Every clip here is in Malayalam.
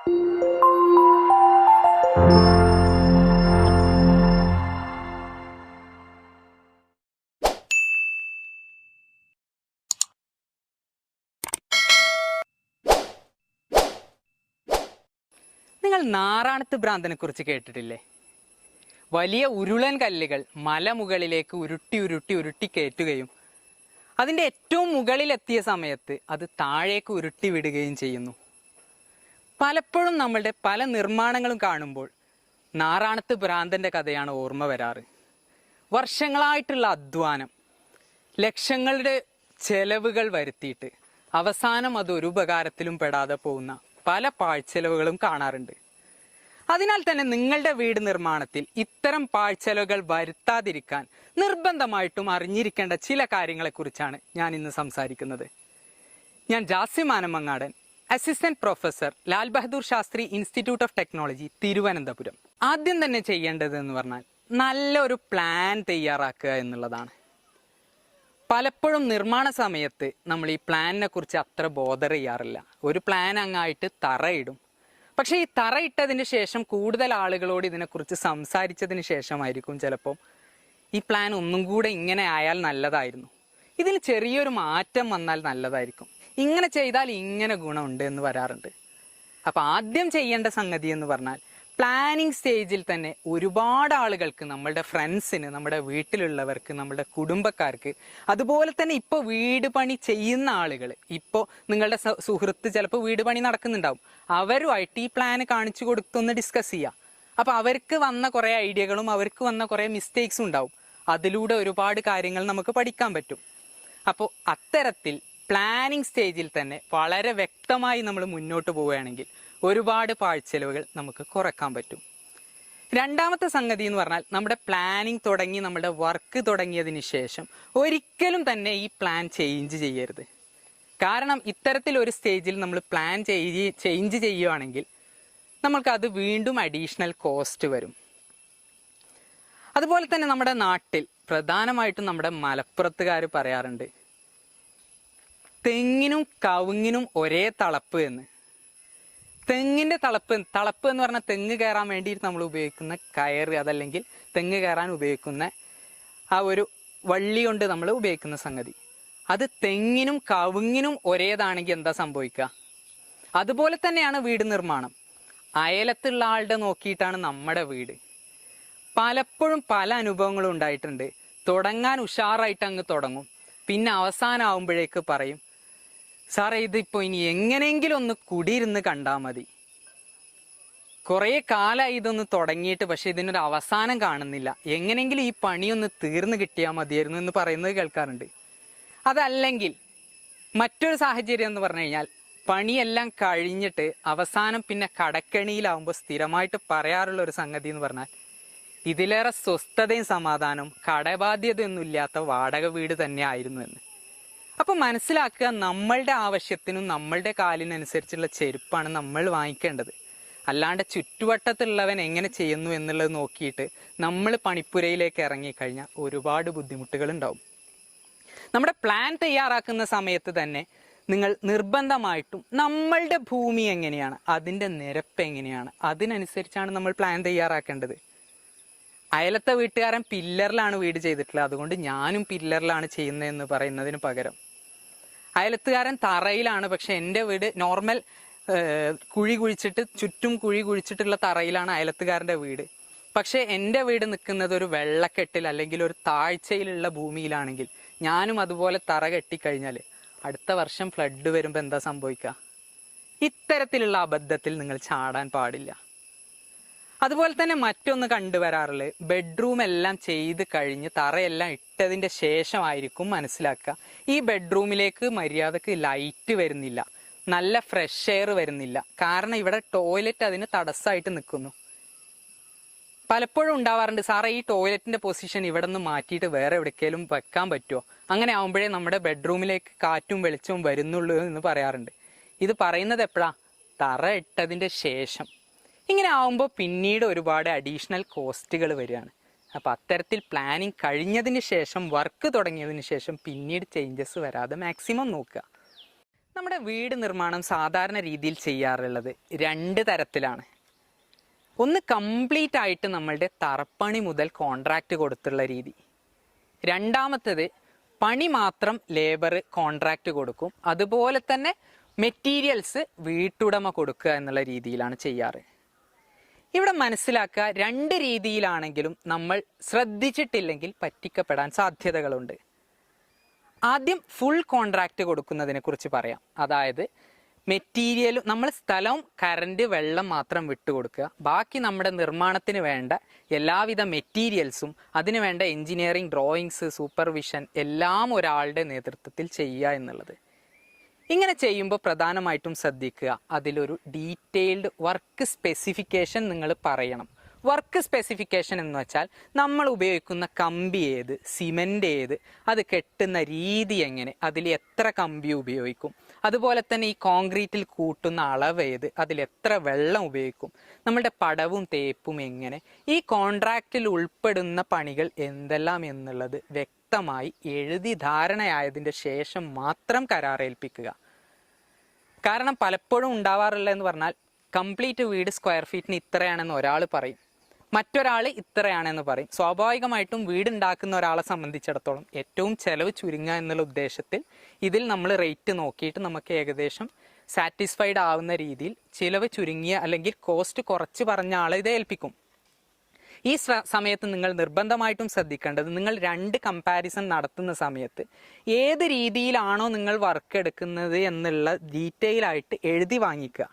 നിങ്ങൾ നാറാണത്ത് ഭ്രാന്തനെ കുറിച്ച് കേട്ടിട്ടില്ലേ? വലിയ ഉരുളൻ കല്ലുകൾ മലമുകളിലേക്ക് ഉരുട്ടി ഉരുട്ടി ഉരുട്ടി കയറ്റുകയും അതിൻ്റെ ഏറ്റവും മുകളിലെത്തിയ സമയത്ത് അത് താഴേക്ക് ഉരുട്ടി വിടുകയും ചെയ്യുന്നു. പലപ്പോഴും നമ്മളുടെ പല നിർമ്മാണങ്ങളും കാണുമ്പോൾ നാറാണത്ത് ഭ്രാന്തൻ്റെ കഥയാണ് ഓർമ്മ വരാറ്. വർഷങ്ങളായിട്ടുള്ള അധ്വാനം, ലക്ഷങ്ങളുടെ ചെലവുകൾ വരുത്തിയിട്ട് അവസാനം അത് ഒരു ഉപകാരത്തിലും പെടാതെ പോകുന്ന പല പാഴ്ചെലവുകളും കാണാറുണ്ട്. അതിനാൽ തന്നെ നിങ്ങളുടെ വീട് നിർമ്മാണത്തിൽ ഇത്തരം പാഴ്ചെലവുകൾ വരുത്താതിരിക്കാൻ നിർബന്ധമായിട്ടും അറിഞ്ഞിരിക്കേണ്ട ചില കാര്യങ്ങളെക്കുറിച്ചാണ് ഞാൻ ഇന്ന് സംസാരിക്കുന്നത്. ഞാൻ Jasim Anamangadan, assistant professor, Lal Bahadur Shastri institute of technology, Thiruvananthapuram. ആദ്യം തന്നെ ചെയ്യേണ്ടത് എന്ന് പറഞ്ഞാൽ നല്ലൊരു പ്ലാൻ തയ്യാറാക്കുക എന്നുള്ളതാണ്. പലപ്പോഴും നിർമ്മാണ സമയത്ത് നമ്മൾ ഈ പ്ലാനിനെ കുറിച്ച് അത്ര ബോധർ ചെയ്യാറില്ല. ഒരു പ്ലാൻ അങ്ങായിട്ട് തറയിടും. പക്ഷേ ഈ തറയിട്ടതിന് ശേഷം കൂടുതൽ ആളുകളോട് ഇതിനെക്കുറിച്ച് സംസാരിച്ചതിന് ശേഷമായിരിക്കും ചിലപ്പോൾ ഈ പ്ലാൻ ഒന്നും കൂടെ ഇങ്ങനെ ആയാൽ നല്ലതായിരുന്നു, ഇതിൽ ചെറിയൊരു മാറ്റം വന്നാൽ നല്ലതായിരിക്കും, ഇങ്ങനെ ചെയ്താൽ ഇങ്ങനെ ഗുണമുണ്ട് എന്ന് വരാറുണ്ട്. അപ്പം ആദ്യം ചെയ്യേണ്ട സംഗതി എന്ന് പറഞ്ഞാൽ പ്ലാനിങ് സ്റ്റേജിൽ തന്നെ ഒരുപാട് ആളുകൾക്ക്, നമ്മളുടെ ഫ്രണ്ട്സിന്, നമ്മുടെ വീട്ടിലുള്ളവർക്ക്, നമ്മുടെ കുടുംബക്കാർക്ക്, അതുപോലെ തന്നെ ഇപ്പോൾ വീട് പണി ചെയ്യുന്ന ആളുകൾ, ഇപ്പോൾ നിങ്ങളുടെ സുഹൃത്ത് ചിലപ്പോൾ വീട് പണി നടക്കുന്നുണ്ടാവും, അവരുമായിട്ട് ഈ പ്ലാന് കാണിച്ചു കൊടുത്തൊന്ന് ഡിസ്കസ് ചെയ്യുക. അപ്പോൾ അവർക്ക് വന്ന കുറേ ഐഡിയകളും അവർക്ക് വന്ന കുറേ മിസ്റ്റേക്സും ഉണ്ടാവും. അതിലൂടെ ഒരുപാട് കാര്യങ്ങൾ നമുക്ക് പഠിക്കാൻ പറ്റും. അപ്പോൾ അത്തരത്തിൽ പ്ലാനിങ് സ്റ്റേജിൽ തന്നെ വളരെ വ്യക്തമായി നമ്മൾ മുന്നോട്ട് പോവുകയാണെങ്കിൽ ഒരുപാട് പാഴ്ചെലവുകൾ നമുക്ക് കുറക്കാൻ പറ്റും. രണ്ടാമത്തെ സംഗതി എന്ന് പറഞ്ഞാൽ നമ്മുടെ പ്ലാനിങ് തുടങ്ങി നമ്മുടെ വർക്ക് തുടങ്ങിയതിന് ശേഷം ഒരിക്കലും തന്നെ ഈ പ്ലാൻ ചേഞ്ച് ചെയ്യരുത്. കാരണം ഇത്തരത്തിൽ ഒരു സ്റ്റേജിൽ നമ്മൾ പ്ലാൻ ചേഞ്ച് ചെയ്യുകയാണെങ്കിൽ നമ്മൾക്കത് വീണ്ടും അഡീഷണൽ കോസ്റ്റ് വരും. അതുപോലെ തന്നെ നമ്മുടെ നാട്ടിൽ പ്രധാനമായിട്ടും നമ്മുടെ മലപ്പുറത്തുകാർ പറയാറുണ്ട്, തെങ്ങിനും കവുങ്ങിനും ഒരേ തളപ്പ് എന്ന്. തെങ്ങിൻ്റെ തളപ്പ് എന്ന് പറഞ്ഞാൽ തെങ്ങ് കയറാൻ വേണ്ടിയിട്ട് നമ്മൾ ഉപയോഗിക്കുന്ന കയറ്, അതല്ലെങ്കിൽ തെങ്ങ് കയറാൻ ഉപയോഗിക്കുന്ന ആ ഒരു വള്ളി കൊണ്ട് നമ്മൾ ഉപയോഗിക്കുന്ന സംഗതി, അത് തെങ്ങിനും കവുങ്ങിനും ഒരേതാണെങ്കിൽ എന്താ സംഭവിക്കുക? അതുപോലെ തന്നെയാണ് വീട് നിർമ്മാണം. അയലത്തുള്ള ആളുടെ നോക്കിയിട്ടാണ് നമ്മുടെ വീട്. പലപ്പോഴും പല അനുഭവങ്ങളും ഉണ്ടായിട്ടുണ്ട്. തുടങ്ങാൻ ഉഷാറായിട്ട് അങ്ങ് തുടങ്ങും, പിന്നെ അവസാനമാകുമ്പോഴേക്ക് പറയും, സാറേ ഇതിപ്പോൾ ഇനി എങ്ങനെയെങ്കിലും ഒന്ന് കുടിയിരുന്ന് കണ്ടാൽ മതി, കുറേ കാലമായി ഇതൊന്ന് തുടങ്ങിയിട്ട്, പക്ഷെ ഇതിനൊരു അവസാനം കാണുന്നില്ല, എങ്ങനെയെങ്കിലും ഈ പണിയൊന്ന് തീർന്നു കിട്ടിയാൽ മതിയായിരുന്നു എന്ന് പറയുന്നത് കേൾക്കാറുണ്ട്. അതല്ലെങ്കിൽ മറ്റൊരു സാഹചര്യം എന്ന് പറഞ്ഞു കഴിഞ്ഞാൽ പണിയെല്ലാം കഴിഞ്ഞിട്ട് അവസാനം പിന്നെ കടക്കെണിയിലാവുമ്പോൾ സ്ഥിരമായിട്ട് പറയാറുള്ള ഒരു സംഗതി എന്ന് പറഞ്ഞാൽ ഇതിലേറെ സ്വസ്ഥതയും സമാധാനവും കടബാധ്യതയൊന്നും ഇല്ലാത്ത വാടക വീട് തന്നെ ആയിരുന്നു എന്ന്. അപ്പം മനസ്സിലാക്കുക, നമ്മളുടെ ആവശ്യത്തിനും നമ്മളുടെ കാലിനനുസരിച്ചുള്ള ചെരുപ്പാണ് നമ്മൾ വാങ്ങിക്കേണ്ടത്. അല്ലാണ്ട് ചുറ്റുവട്ടത്തുള്ളവൻ എങ്ങനെ ചെയ്യുന്നു എന്നുള്ളത് നോക്കിയിട്ട് നമ്മൾ പണിപ്പുരയിലേക്ക് ഇറങ്ങിക്കഴിഞ്ഞാൽ ഒരുപാട് ബുദ്ധിമുട്ടുകൾ ഉണ്ടാവും. നമ്മുടെ പ്ലാൻ തയ്യാറാക്കുന്ന സമയത്ത് തന്നെ നിങ്ങൾ നിർബന്ധമായിട്ടും നമ്മളുടെ ഭൂമി എങ്ങനെയാണ്, അതിൻ്റെ നിരപ്പ് എങ്ങനെയാണ്, അതിനനുസരിച്ചാണ് നമ്മൾ പ്ലാൻ തയ്യാറാക്കേണ്ടത്. അയലത്തെ വീട്ടുകാരൻ പില്ലറിലാണ് വീട് ചെയ്തിട്ടുള്ളത്, അതുകൊണ്ട് ഞാനും പില്ലറിലാണ് ചെയ്യുന്നതെന്ന് പറയുന്നതിന് പകരം അയലത്തുകാരൻ തറയിലാണ്, പക്ഷെ എൻ്റെ വീട് നോർമൽ കുഴി കുഴിച്ചിട്ട് ചുറ്റും കുഴി കുഴിച്ചിട്ടുള്ള തറയിലാണ് അയലത്തുകാരൻ്റെ വീട്. പക്ഷെ എൻ്റെ വീട് നിൽക്കുന്നത് ഒരു വെള്ളക്കെട്ടിൽ അല്ലെങ്കിൽ ഒരു താഴ്ചയിലുള്ള ഭൂമിയിലാണെങ്കിൽ ഞാനും അതുപോലെ തറ കെട്ടിക്കഴിഞ്ഞാൽ അടുത്ത വർഷം ഫ്ലഡ് വരുമ്പോൾ എന്താ സംഭവിക്കുക? ഇത്തരത്തിലുള്ള അബദ്ധത്തിൽ നിങ്ങൾ ചാടാൻ പാടില്ല. അതുപോലെ തന്നെ മറ്റൊന്ന് കണ്ടുവരാറുള്ളത്, ബെഡ്റൂം എല്ലാം ചെയ്ത് കഴിഞ്ഞ് തറയെല്ലാം ഇട്ടതിൻ്റെ ശേഷമായിരിക്കും മനസ്സിലാക്കുക ഈ ബെഡ്റൂമിലേക്ക് മര്യാദക്ക് ലൈറ്റ് വരുന്നില്ല, നല്ല ഫ്രഷ് എയർ വരുന്നില്ല, കാരണം ഇവിടെ ടോയ്ലറ്റ് അതിന് തടസ്സമായിട്ട് നിൽക്കുന്നു. പലപ്പോഴും ഉണ്ടാവാറുണ്ട്, സാറേ ഈ ടോയ്ലറ്റിൻ്റെ പൊസിഷൻ ഇവിടെ നിന്ന് മാറ്റിയിട്ട് വേറെ എവിടേക്കെങ്കിലും വെക്കാൻ പറ്റുമോ? അങ്ങനെ ആകുമ്പോഴേ നമ്മുടെ ബെഡ്റൂമിലേക്ക് കാറ്റും വെളിച്ചവും വരുന്നുള്ളൂ എന്ന് പറയാറുണ്ട്. ഇത് പറയുന്നത് എപ്പോഴാണ്? തറ ഇട്ടതിൻ്റെ ശേഷം. ഇങ്ങനെ ആവുമ്പോൾ പിന്നീട് ഒരുപാട് അഡീഷണൽ കോസ്റ്റുകൾ വരികയാണ്. അപ്പോൾ അത്തരത്തിൽ പ്ലാനിങ് കഴിഞ്ഞതിന് ശേഷം, വർക്ക് തുടങ്ങിയതിന് ശേഷം പിന്നീട് ചേഞ്ചസ് വരാതെ മാക്സിമം നോക്കുക. നമ്മുടെ വീട് നിർമ്മാണം സാധാരണ രീതിയിൽ ചെയ്യാറുള്ളത് 2 തരത്തിലാണ്. ഒന്ന് കംപ്ലീറ്റ് ആയിട്ട് നമ്മളുടെ തറപ്പണി മുതൽ കോൺട്രാക്റ്റ് കൊടുത്തുള്ള രീതി. രണ്ടാമത്തേത് പണി മാത്രം ലേബർ കോൺട്രാക്റ്റ് കൊടുക്കും, അതുപോലെ തന്നെ മെറ്റീരിയൽസ് വീട്ടുടമ കൊടുക്കുക എന്നുള്ള രീതിയിലാണ് ചെയ്യാറ്. ഇവിടെ മനസ്സിലാക്കുക, 2 രീതിയിലാണെങ്കിലും നമ്മൾ ശ്രദ്ധിച്ചിട്ടില്ലെങ്കിൽ പറ്റിക്കപ്പെടാൻ സാധ്യതകളുണ്ട്. ആദ്യം ഫുൾ കോൺട്രാക്റ്റ് കൊടുക്കുന്നതിനെ കുറിച്ച് പറയാം. അതായത് മെറ്റീരിയൽ നമ്മൾ സ്ഥലവും കറണ്ട് വെള്ളം മാത്രം വിട്ടുകൊടുക്കുക, ബാക്കി നമ്മുടെ നിർമ്മാണത്തിന് വേണ്ട എല്ലാവിധ മെറ്റീരിയൽസും അതിന് വേണ്ട എൻജിനീയറിംഗ് ഡ്രോയിങ്സ് സൂപ്പർവിഷൻ എല്ലാം ഒരാളുടെ നേതൃത്വത്തിൽ ചെയ്യുക എന്നുള്ളത്. ഇങ്ങനെ ചെയ്യുമ്പോൾ പ്രധാനമായിട്ടും ശ്രദ്ധിക്കുക, അതിലൊരു ഡീറ്റെയിൽഡ് വർക്ക് സ്പെസിഫിക്കേഷൻ നിങ്ങൾ പറയണം. വർക്ക് സ്പെസിഫിക്കേഷൻ എന്ന് വെച്ചാൽ നമ്മൾ ഉപയോഗിക്കുന്ന കമ്പി ഏത്, സിമെൻ്റ് ഏത്, അത് കെട്ടുന്ന രീതി എങ്ങനെ, അതിൽ എത്ര കമ്പി ഉപയോഗിക്കും, അതുപോലെ തന്നെ ഈ കോൺക്രീറ്റിൽ കൂട്ടുന്ന അളവ് ഏത്, അതിൽ എത്ര വെള്ളം ഉപയോഗിക്കും, നമ്മുടെ പടവും തേപ്പും എങ്ങനെ, ഈ കോൺട്രാക്റ്റിൽ ഉൾപ്പെടുന്ന പണികൾ എന്തെല്ലാം എന്നുള്ളത് വ്യക്തമായി എഴുതി ധാരണയായതിൻ്റെ ശേഷം മാത്രം കരാറേൽപ്പിക്കുക. കാരണം പലപ്പോഴും ഉണ്ടാവാറുള്ളതെന്ന് പറഞ്ഞാൽ കംപ്ലീറ്റ് വീട് സ്ക്വയർ ഫീറ്റിന് ഇത്രയാണെന്ന് ഒരാൾ പറയും, മറ്റൊരാൾ ഇത്രയാണെന്ന് പറയും. സ്വാഭാവികമായിട്ടും വീടുണ്ടാക്കുന്ന ഒരാളെ സംബന്ധിച്ചിടത്തോളം ഏറ്റവും ചെലവ് ചുരുങ്ങുക എന്നുള്ള ഉദ്ദേശത്തിൽ ഇതിൽ നമ്മൾ റേറ്റ് നോക്കിയിട്ട് നമുക്ക് ഏകദേശം സാറ്റിസ്ഫൈഡ് ആവുന്ന രീതിയിൽ ചിലവ് ചുരുങ്ങിയ അല്ലെങ്കിൽ കോസ്റ്റ് കുറച്ച് പറഞ്ഞ ആളെ ഇത് ഏൽപ്പിക്കും. ഈ സമയത്ത് നിങ്ങൾ നിർബന്ധമായിട്ടും ശ്രദ്ധിക്കേണ്ടത്, നിങ്ങൾ 2 കമ്പാരിസൺ നടത്തുന്ന സമയത്ത് ഏത് രീതിയിലാണോ നിങ്ങൾ വർക്ക് എടുക്കുന്നത് എന്നുള്ള ഡീറ്റെയിൽ ആയിട്ട് എഴുതി വാങ്ങിക്കുക.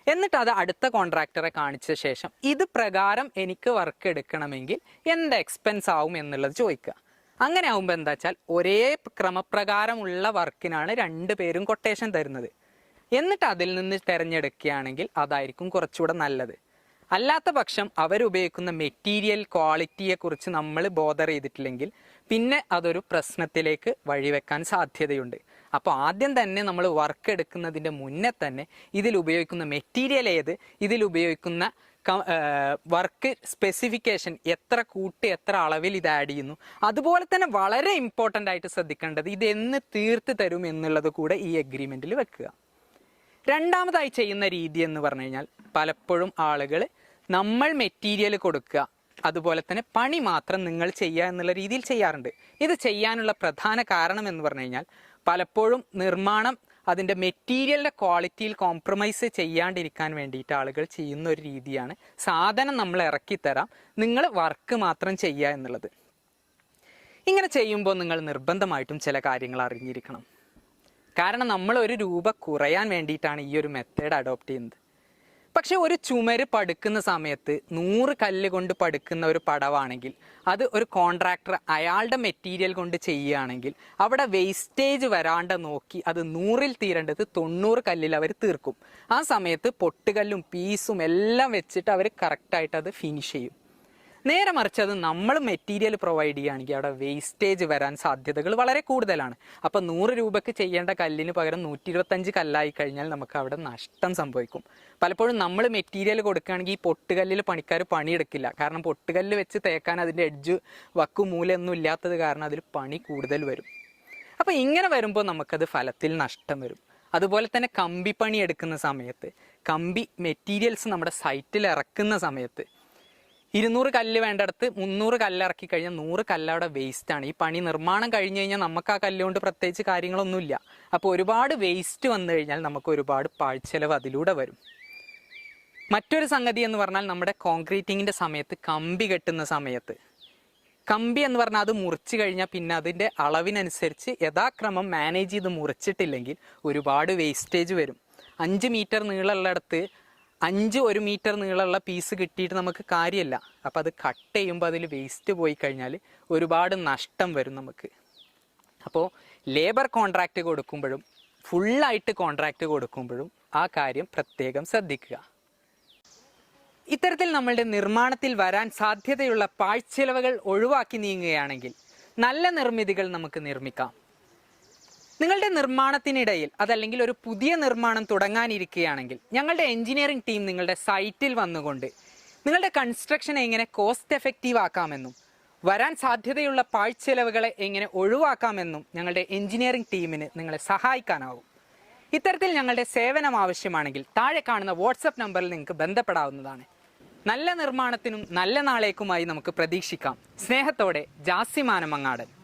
എന്നിട്ട് അത് അടുത്ത കോൺട്രാക്ടറെ കാണിച്ച ശേഷം ഇത് പ്രകാരം എനിക്ക് വർക്ക് എടുക്കണമെങ്കിൽ എന്ത് എക്സ്പെൻസ് ആവും എന്നുള്ളത് ചോദിക്കുക. അങ്ങനെ ആവുമ്പോൾ എന്താ വെച്ചാൽ ഒരേ ക്രമപ്രകാരമുള്ള വർക്കിനാണ് 2 പേരും കൊട്ടേഷൻ തരുന്നത്. എന്നിട്ട് അതിൽ നിന്ന് തിരഞ്ഞെടുക്കുകയാണെങ്കിൽ അതായിരിക്കും കുറച്ചുകൂടെ നല്ലത്. അല്ലാത്ത പക്ഷം അവരുപയോഗിക്കുന്ന മെറ്റീരിയൽ ക്വാളിറ്റിയെക്കുറിച്ച് നമ്മൾ ബോധർ ചെയ്തിട്ടില്ലെങ്കിൽ പിന്നെ അതൊരു പ്രശ്നത്തിലേക്ക് വഴിവെക്കാൻ സാധ്യതയുണ്ട്. അപ്പോൾ ആദ്യം തന്നെ നമ്മൾ വർക്ക് എടുക്കുന്നതിൻ്റെ മുന്നേ തന്നെ ഇതിൽ ഉപയോഗിക്കുന്ന മെറ്റീരിയൽ ഏത്, ഇതിൽ ഉപയോഗിക്കുന്ന വർക്ക് സ്പെസിഫിക്കേഷൻ എത്ര കൂട്ടി എത്ര അളവിൽ ഇത് ആഡ് ചെയ്യുന്നു, അതുപോലെ തന്നെ വളരെ ഇമ്പോർട്ടൻ്റ് ആയിട്ട് ശ്രദ്ധിക്കേണ്ടത് ഇതെന്ന് തീർത്ത് തരും എന്നുള്ളത് കൂടെ ഈ എഗ്രിമെൻറ്റിൽ വെക്കുക. രണ്ടാമതായി ചെയ്യുന്ന രീതി എന്ന് പറഞ്ഞു കഴിഞ്ഞാൽ പലപ്പോഴും ആളുകൾ നമ്മൾ മെറ്റീരിയൽ കൊടുക്കുക, അതുപോലെ തന്നെ പണി മാത്രം നിങ്ങൾ ചെയ്യുക എന്നുള്ള രീതിയിൽ ചെയ്യാറുണ്ട്. ഇത് ചെയ്യാനുള്ള പ്രധാന കാരണം എന്ന് പറഞ്ഞു കഴിഞ്ഞാൽ പലപ്പോഴും നിർമ്മാണം അതിൻ്റെ മെറ്റീരിയലിൻ്റെ ക്വാളിറ്റിയിൽ കോംപ്രമൈസ് ചെയ്യാണ്ടിരിക്കാൻ വേണ്ടിയിട്ട് ആളുകൾ ചെയ്യുന്ന ഒരു രീതിയാണ് സാധനം നമ്മൾ ഇറക്കിത്തരാം, നിങ്ങൾ വർക്ക് മാത്രം ചെയ്യുക എന്നുള്ളത്. ഇങ്ങനെ ചെയ്യുമ്പോൾ നിങ്ങൾ നിർബന്ധമായിട്ടും ചില കാര്യങ്ങൾ അറിഞ്ഞിരിക്കണം. കാരണം നമ്മൾ ₹1 കുറയാൻ വേണ്ടിയിട്ടാണ് ഈ ഒരു മെത്തേഡ് അഡോപ്റ്റ് ചെയ്യുന്നത്. പക്ഷെ ഒരു ചുമര് പടുക്കുന്ന സമയത്ത് 100 കല്ല് കൊണ്ട് പടുക്കുന്ന ഒരു പടവാണെങ്കിൽ അത് ഒരു കോൺട്രാക്ടർ അയാളുടെ മെറ്റീരിയൽ കൊണ്ട് ചെയ്യുകയാണെങ്കിൽ അവിടെ വേസ്റ്റേജ് വരാണ്ട് നോക്കി അത് 100-ൽ തീരേണ്ടത് 90 കല്ലിൽ അവർ തീർക്കും. ആ സമയത്ത് പൊട്ടുകല്ലും പീസും എല്ലാം വെച്ചിട്ട് അവർ കറക്റ്റായിട്ട് അത് ഫിനിഷ് ചെയ്യും. നേരെ മറിച്ച് അത് നമ്മൾ മെറ്റീരിയൽ പ്രൊവൈഡ് ചെയ്യുകയാണെങ്കിൽ അവിടെ വേസ്റ്റേജ് വരാൻ സാധ്യതകൾ വളരെ കൂടുതലാണ്. അപ്പോൾ ₹100 ചെയ്യേണ്ട കല്ലിന് പകരം 125 കല്ലായി കഴിഞ്ഞാൽ നമുക്ക് അവിടെ നഷ്ടം സംഭവിക്കും. പലപ്പോഴും നമ്മൾ മെറ്റീരിയൽ കൊടുക്കുകയാണെങ്കിൽ ഈ പൊട്ടുകല്ലിൽ പണിക്കാർ പണിയെടുക്കില്ല. കാരണം പൊട്ടുകല്ല് വെച്ച് തേക്കാൻ അതിൻ്റെ എഡ്ജ് മൂലയൊന്നും ഇല്ലാത്തത് കാരണം അതിൽ പണി കൂടുതൽ വരും. അപ്പോൾ ഇങ്ങനെ വരുമ്പോൾ നമുക്കത് ഫലത്തിൽ നഷ്ടം വരും. അതുപോലെ തന്നെ കമ്പി പണി എടുക്കുന്ന സമയത്ത് കമ്പി മെറ്റീരിയൽസ് നമ്മുടെ സൈറ്റിൽ ഇറക്കുന്ന സമയത്ത് 200 കല്ല് വേണ്ടടുത്ത് 300 കല്ല് ഇറക്കി കഴിഞ്ഞാൽ 100 കല്ല് അവിടെ വേസ്റ്റാണ്. ഈ പണി നിർമ്മാണം കഴിഞ്ഞ് കഴിഞ്ഞാൽ നമുക്ക് ആ കല്ലുകൊണ്ട് പ്രത്യേകിച്ച് കാര്യങ്ങളൊന്നുമില്ല. അപ്പോൾ ഒരുപാട് വേസ്റ്റ് വന്നു കഴിഞ്ഞാൽ നമുക്ക് ഒരുപാട് പാഴ്ചെലവ് അതിലൂടെ വരും. മറ്റൊരു സംഗതി എന്ന് പറഞ്ഞാൽ നമ്മുടെ കോൺക്രീറ്റിങ്ങിൻ്റെ സമയത്ത് കമ്പി കെട്ടുന്ന സമയത്ത് കമ്പി എന്ന് പറഞ്ഞാൽ അത് മുറിച്ച് കഴിഞ്ഞാൽ പിന്നെ അതിൻ്റെ അളവിനനുസരിച്ച് യഥാക്രമം മാനേജ് ചെയ്ത് മുറിച്ചിട്ടില്ലെങ്കിൽ ഒരുപാട് വേസ്റ്റേജ് വരും. 5 മീറ്റർ നീളമുള്ളിടത്ത് 1 മീറ്റർ നീളമുള്ള പീസ് കിട്ടിയിട്ട് നമുക്ക് കാര്യമില്ല. അപ്പോൾ അത് കട്ട് ചെയ്യുമ്പോൾ അതിൽ വേസ്റ്റ് പോയി കഴിഞ്ഞാൽ ഒരുപാട് നഷ്ടം വരും നമുക്ക്. അപ്പോൾ ലേബർ കോൺട്രാക്റ്റ് കൊടുക്കുമ്പോഴും ഫുള്ളായിട്ട് കോൺട്രാക്റ്റ് കൊടുക്കുമ്പോഴും ആ കാര്യം പ്രത്യേകം ശ്രദ്ധിക്കുക. ഇത്തരത്തിൽ നമ്മളുടെ നിർമ്മാണത്തിൽ വരാൻ സാധ്യതയുള്ള പാഴ്ചെലവുകൾ ഒഴിവാക്കി നീങ്ങുകയാണെങ്കിൽ നല്ല നിർമ്മിതികൾ നമുക്ക് നിർമ്മിക്കാം. നിങ്ങളുടെ നിർമ്മാണത്തിനിടയിൽ അതല്ലെങ്കിൽ ഒരു പുതിയ നിർമ്മാണം തുടങ്ങാനിരിക്കുകയാണെങ്കിൽ ഞങ്ങളുടെ എഞ്ചിനീയറിംഗ് ടീം നിങ്ങളുടെ സൈറ്റിൽ വന്നുകൊണ്ട് നിങ്ങളുടെ കൺസ്ട്രക്ഷൻ എങ്ങനെ കോസ്റ്റ് എഫക്റ്റീവ് ആക്കാമെന്നും വരാൻ സാധ്യതയുള്ള പാഴ്ചെലവുകളെ എങ്ങനെ ഒഴിവാക്കാമെന്നും ഞങ്ങളുടെ എഞ്ചിനീയറിംഗ് ടീമിന് നിങ്ങളെ സഹായിക്കാനാവും. ഇത്തരത്തിൽ ഞങ്ങളുടെ സേവനം ആവശ്യമാണെങ്കിൽ താഴെ കാണുന്ന വാട്സപ്പ് നമ്പറിൽ നിങ്ങൾക്ക് ബന്ധപ്പെടാവുന്നതാണ്. നല്ല നിർമ്മാണത്തിനും നല്ല നാളേക്കുമായി നമുക്ക് പ്രതീക്ഷിക്കാം. സ്നേഹത്തോടെ ജാസിമാനമങ്ങാടൻ.